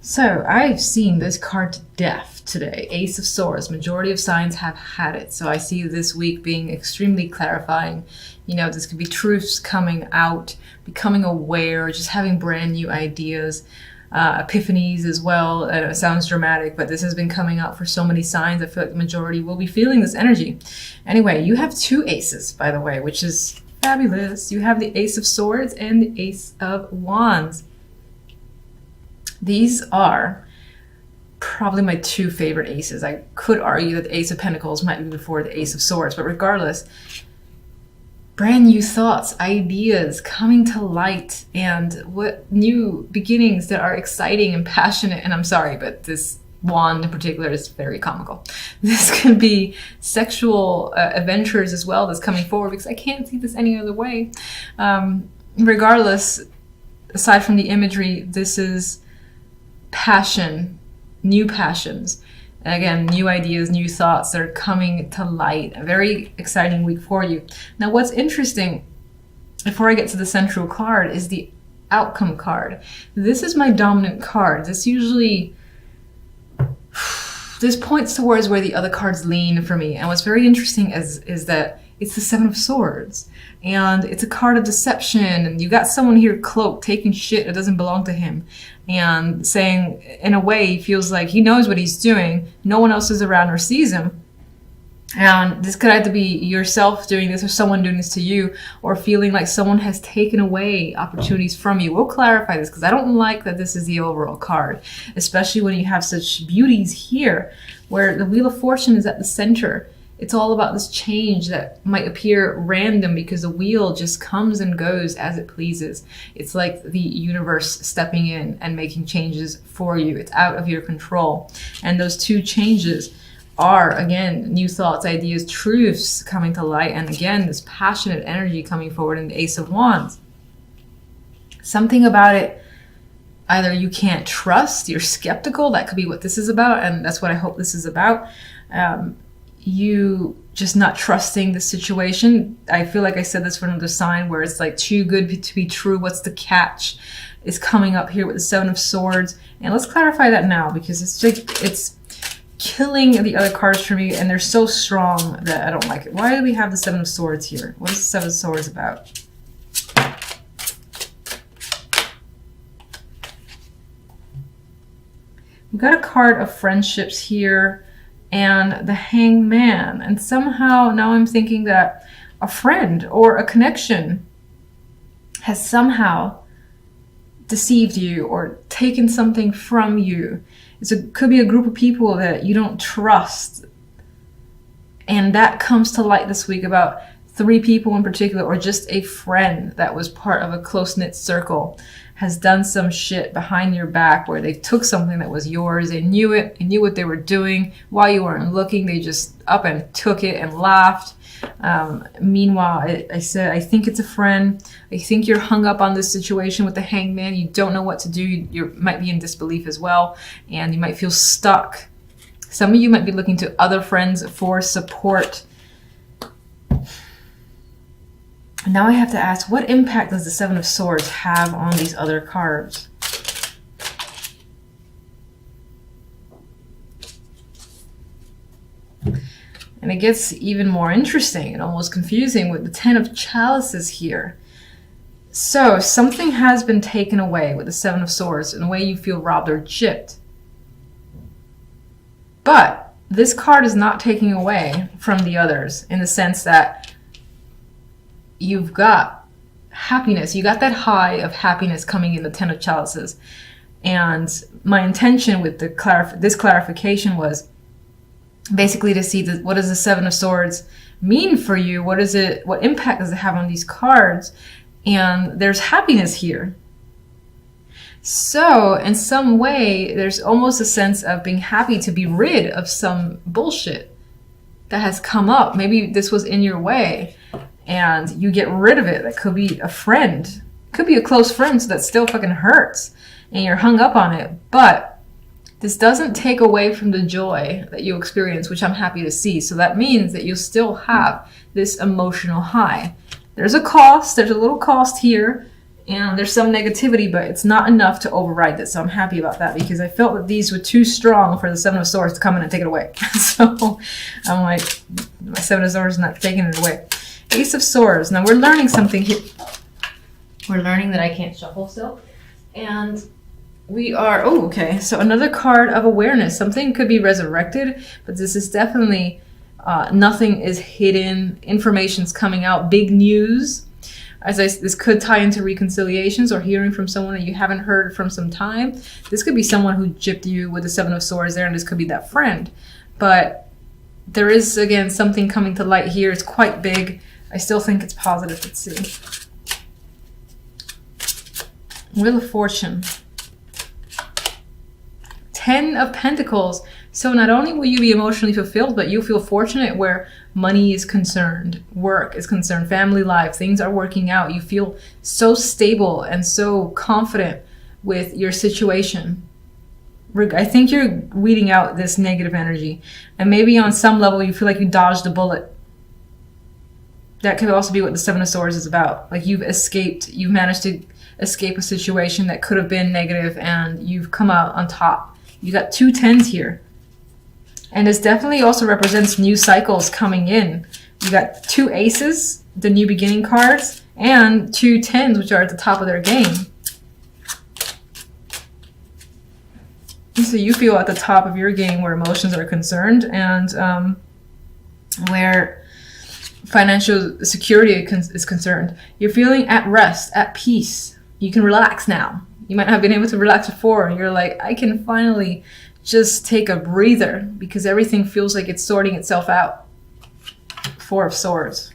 So I've seen this card to death today. Ace of Swords. Majority of signs have had it. So I see this week being extremely clarifying. You know, this could be truths coming out, becoming aware, just having brand new ideas, epiphanies as well. It sounds dramatic, but this has been coming out for so many signs. I feel like the majority will be feeling this energy. Anyway, you have two aces, by the way, which is fabulous. You have the Ace of Swords and the Ace of Wands. These are probably my two favorite aces. I could argue that the Ace of Pentacles might be before the Ace of Swords, but regardless, brand new thoughts, ideas coming to light, and what new beginnings that are exciting and passionate. And I'm sorry, but this wand in particular is very comical. This can be sexual adventures as well that's coming forward, because I can't see this any other way. Regardless, aside from the imagery, this is passion, new passions. And again, new ideas, new thoughts that are coming to light. A very exciting week for you. Now, what's interesting, before I get to the central card, is the outcome card. This is my dominant card. This points towards where the other cards lean for me. And what's very interesting is that it's the Seven of Swords. And it's a card of deception. And you got someone here cloaked, taking shit that doesn't belong to him. And saying, in a way, he feels like he knows what he's doing. No one else is around or sees him. And this could either be yourself doing this or someone doing this to you, or feeling like someone has taken away opportunities from you. We'll clarify this, because I don't like that this is the overall card, especially when you have such beauties here, where the Wheel of Fortune is at the center. It's all about this change that might appear random because the wheel just comes and goes as it pleases. It's like the universe stepping in and making changes for you. It's out of your control. And those two changes are, again, new thoughts, ideas, truths coming to light. And again, this passionate energy coming forward in the Ace of Wands. Something about it, either you can't trust, you're skeptical. That could be what this is about. And that's what I hope this is about. You just not trusting the situation. I feel like I said this for another sign where it's like too good to be true. What's the catch is coming up here with the Seven of Swords. And let's clarify that now, because it's killing the other cards for me, and they're so strong that I don't like it. Why do we have the Seven of Swords here? What is the Seven of Swords about? We've got a card of friendships here, and the Hangman. And somehow now I'm thinking that a friend or a connection has somehow deceived you or taken something from you. It could be a group of people that you don't trust. And that comes to light this week about 3 people in particular, or just a friend that was part of a close-knit circle has done some shit behind your back where they took something that was yours. They knew it, they knew what they were doing. While you weren't looking, they just up and took it and laughed. Meanwhile, I said, I think it's a friend. I think you're hung up on this situation with the Hangman. You don't know what to do. You might be in disbelief as well, and you might feel stuck. Some of you might be looking to other friends for support. Now I have to ask, what impact does the Seven of Swords have on these other cards? And it gets even more interesting and almost confusing with the Ten of Chalices here. So something has been taken away with the Seven of Swords in a way you feel robbed or gypped. But this card is not taking away from the others in the sense that you've got happiness. You got that high of happiness coming in the Ten of Chalices. And my intention with this clarification was basically to see what does the Seven of Swords mean for you? What impact does it have on these cards? And there's happiness here. So in some way, there's almost a sense of being happy to be rid of some bullshit that has come up. Maybe this was in your way and you get rid of it. That could be a friend, could be a close friend, so that still fucking hurts and you're hung up on it. But this doesn't take away from the joy that you experience, which I'm happy to see. So that means that you still have this emotional high. There's a cost, there's a little cost here And there's some negativity, but it's not enough to override this. So I'm happy about that because I felt that these were too strong for the Seven of Swords to come in and take it away. So I'm like, my Seven of Swords is not taking it away. Ace of Swords. Now we're learning something here. We're learning that I can't shuffle still. And we are, oh, okay. So another card of awareness. Something could be resurrected, but this is definitely, nothing is hidden. Information's coming out. Big news. This could tie into reconciliations or hearing from someone that you haven't heard from some time. This could be someone who gypped you with the Seven of Swords there, and this could be that friend. But there is, again, something coming to light here. It's quite big. I still think it's positive. Let's see. Wheel of Fortune. 10 of Pentacles. So not only will you be emotionally fulfilled, but you feel fortunate where money is concerned, work is concerned, family life, things are working out. You feel so stable and so confident with your situation. I think you're weeding out this negative energy. And maybe on some level you feel like you dodged a bullet. That could also be what the Seven of Swords is about. Like you've escaped, you've managed to escape a situation that could have been negative and you've come out on top. You got 2 10s here. And this definitely also represents new cycles coming in. You got 2 aces, the new beginning cards, and 2 10s, which are at the top of their game. So you feel at the top of your game where emotions are concerned and where financial security is concerned. You're feeling at rest, at peace. You can relax now. You might not have been able to relax before. And you're like, I can finally just take a breather because everything feels like it's sorting itself out. 4 of Swords.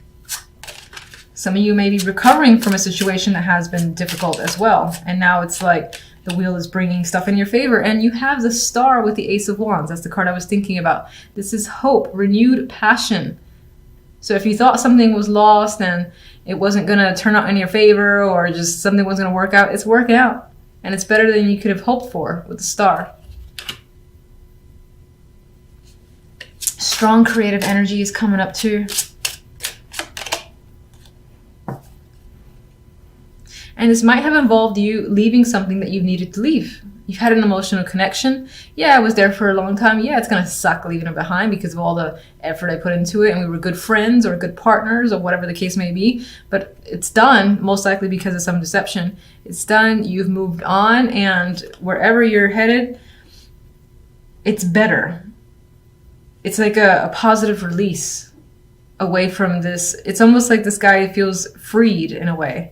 Some of you may be recovering from a situation that has been difficult as well. And now it's like the wheel is bringing stuff in your favor. And you have the Star with the Ace of Wands. That's the card I was thinking about. This is hope, renewed passion. So if you thought something was lost and it wasn't going to turn out in your favor or just something wasn't going to work out, it's working out. And it's better than you could have hoped for with the Star. Strong creative energy is coming up too. And this might have involved you leaving something that you've needed to leave. You've had an emotional connection. Yeah, I was there for a long time. Yeah, it's going to suck leaving it behind because of all the effort I put into it. And we were good friends or good partners or whatever the case may be. But it's done, most likely because of some deception. It's done. You've moved on. And wherever you're headed, it's better. It's like a positive release away from this. It's almost like this guy feels freed in a way.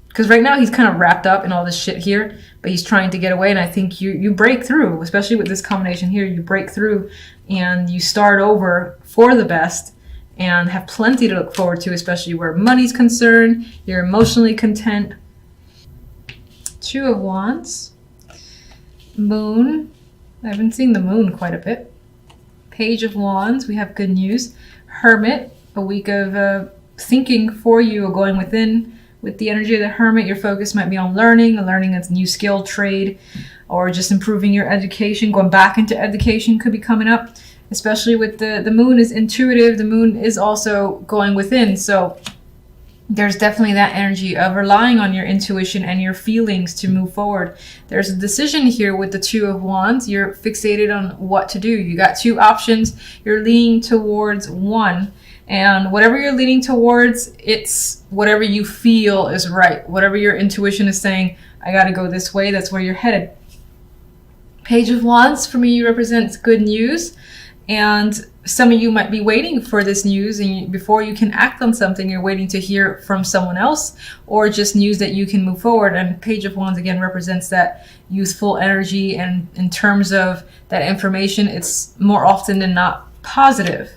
Because right now he's kind of wrapped up in all this shit here, but he's trying to get away. And I think you break through, especially with this combination here. You break through and you start over for the best and have plenty to look forward to, especially where money's concerned. You're emotionally content. 2 of Wands. Moon. I've been seeing the moon quite a bit. Page of Wands. We have good news. Hermit. A week of thinking for you or going within. With the energy of the Hermit, your focus might be on learning a new skill, trade, or just improving your education. Going back into education could be coming up, especially with the moon is intuitive. The moon is also going within. So there's definitely that energy of relying on your intuition and your feelings to move forward. There's a decision here with the 2 of Wands. You're fixated on what to do. You got 2 options. You're leaning towards one. And whatever you're leaning towards, it's whatever you feel is right. Whatever your intuition is saying, I gotta go this way, that's where you're headed. Page of Wands for me represents good news. And some of you might be waiting for this news, and before you can act on something, you're waiting to hear from someone else or just news that you can move forward. And Page of Wands again represents that youthful energy. And in terms of that information, it's more often than not positive.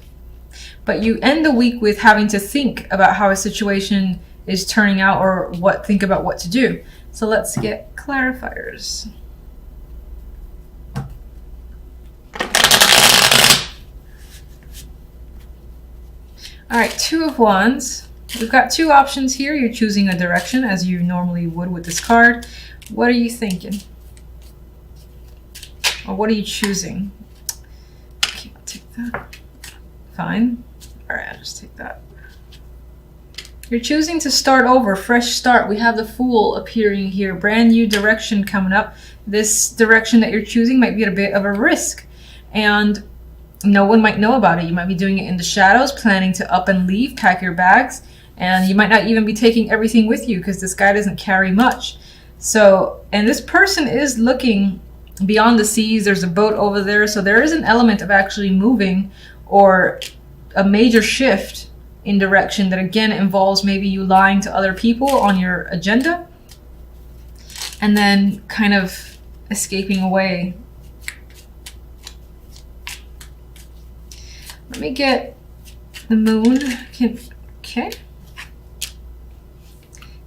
But you end the week with having to think about how a situation is turning out or think about what to do. So let's get clarifiers. All right, 2 of Wands. We've got 2 options here. You're choosing a direction as you normally would with this card. What are you thinking? Or what are you choosing? Okay, I'll take that. Fine. All right, I'll just take that. You're choosing to start over, fresh start. We have the Fool appearing here, brand new direction coming up. This direction that you're choosing might be at a bit of a risk, and no one might know about it. You might be doing it in the shadows, planning to up and leave, pack your bags, and you might not even be taking everything with you because this guy doesn't carry much. So, and this person is looking beyond the seas. There's a boat over there, so there is an element of actually moving or a major shift in direction that again involves maybe you lying to other people on your agenda and then kind of escaping away. Let me get the moon. Okay.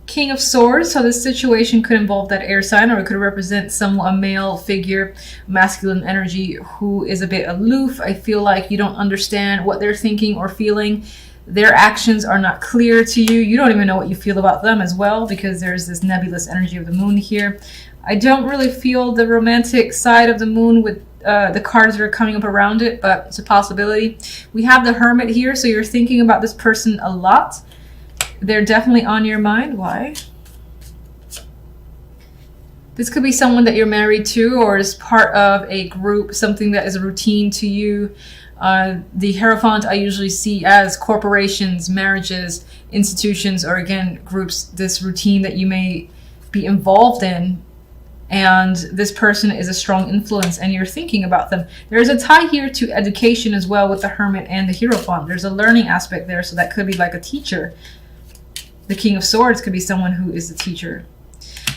King of Swords. So this situation could involve that air sign, or it could represent a male figure, masculine energy, who is a bit aloof. I feel like you don't understand what they're thinking or feeling. Their actions are not clear to you. You don't even know what you feel about them as well, because there's this nebulous energy of the moon here. I don't really feel the romantic side of the moon with the cards that are coming up around it, but it's a possibility. We have the Hermit here, so you're thinking about this person a lot. They're definitely on your mind. Why? This could be someone that you're married to, or is part of a group, something that is a routine to you. The Hierophant I usually see as corporations, marriages, institutions, or again, groups, this routine that you may be involved in. And this person is a strong influence and you're thinking about them. There's a tie here to education as well with the Hermit and the Hierophant. There's a learning aspect there, so that could be like a teacher. The King of Swords could be someone who is a teacher.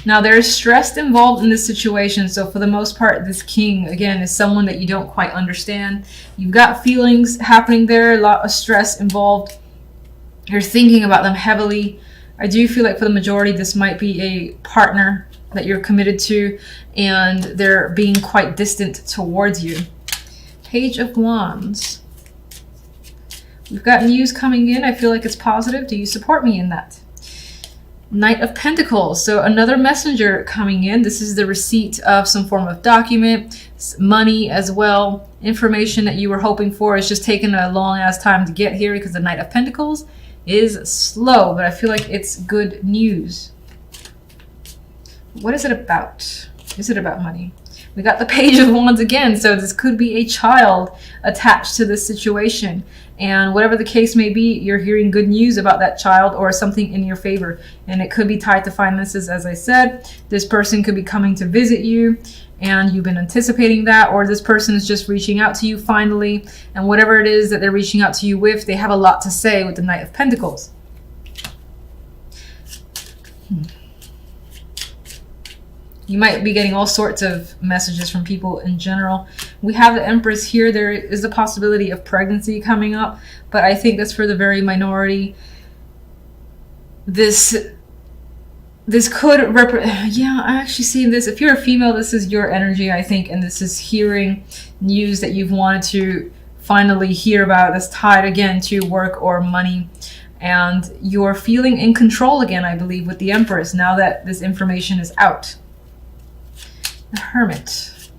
Now, there's stress involved in this situation, so for the most part, this king, again, is someone that you don't quite understand. You've got feelings happening there, a lot of stress involved. You're thinking about them heavily. I do feel like for the majority, this might be a partner that you're committed to, and they're being quite distant towards you. Page of Wands. We've got news coming in. I feel like it's positive. Do you support me in that? Knight of Pentacles. So another messenger coming in. This is the receipt of some form of document, money as well. Information that you were hoping for. It's just taken a long ass time to get here because the Knight of Pentacles is slow, but I feel like it's good news. What is it about? Is it about money? We got the Page of Wands again, so this could be a child attached to this situation. And whatever the case may be, you're hearing good news about that child or something in your favor. And it could be tied to finances, as I said. This person could be coming to visit you, and you've been anticipating that, or this person is just reaching out to you finally. And whatever it is that they're reaching out to you with, they have a lot to say with the Knight of Pentacles. You might be getting all sorts of messages from people in general. We have the Empress here. There is a possibility of pregnancy coming up, but I think that's for the very minority. This could yeah, I actually see this. If you're a female, this is your energy, I think, and this is hearing news that you've wanted to finally hear about. That's tied again to work or money. And you're feeling in control again, I believe, with the Empress now that this information is out. The Hermit.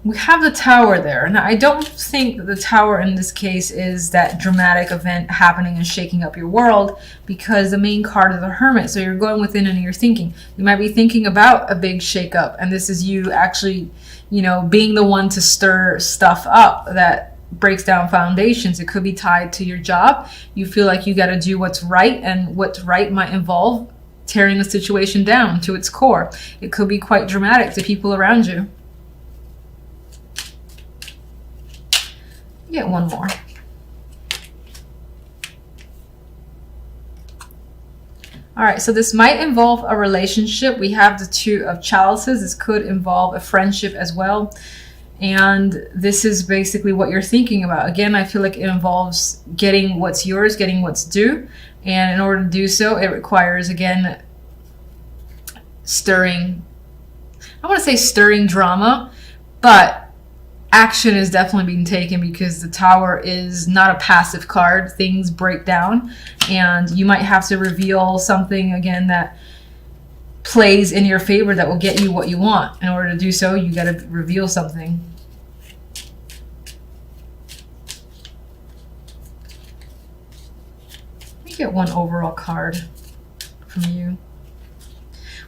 We have the Tower there. Now, I don't think that the Tower in this case is that dramatic event happening and shaking up your world, because the main card is the Hermit. So you're going within and you're thinking. You might be thinking about a big shake-up, and this is you actually, you know, being the one to stir stuff up that breaks down foundations. It could be tied to your job. You feel like you got to do what's right, and what's right might involve tearing a situation down to its core. It could be quite dramatic to people around you. Get one more. All right, so this might involve a relationship. We have the Two of Chalices. This could involve a friendship as well. And this is basically what you're thinking about. Again, I feel like it involves getting what's yours, getting what's due. And in order to do so, it requires, again, stirring, I want to say stirring drama, but action is definitely being taken, because the Tower is not a passive card. Things break down, and you might have to reveal something, again, that plays in your favor that will get you what you want. In order to do so, you got to reveal something. get one overall card from you.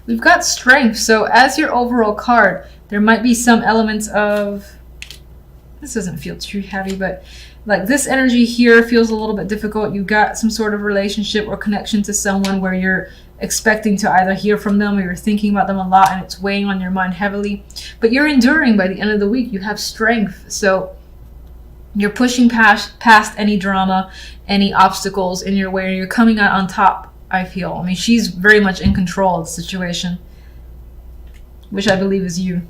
We've got strength. So as your overall card, there might be some elements of, this doesn't feel too heavy, but like this energy here feels a little bit difficult. You got some sort of relationship or connection to someone where you're expecting to either hear from them or you're thinking about them a lot and it's weighing on your mind heavily. But you're enduring by the end of the week. You have strength. So you're pushing past any drama, any obstacles in your way, and you're coming out on top, I feel. I mean, she's very much in control of the situation, which I believe is you.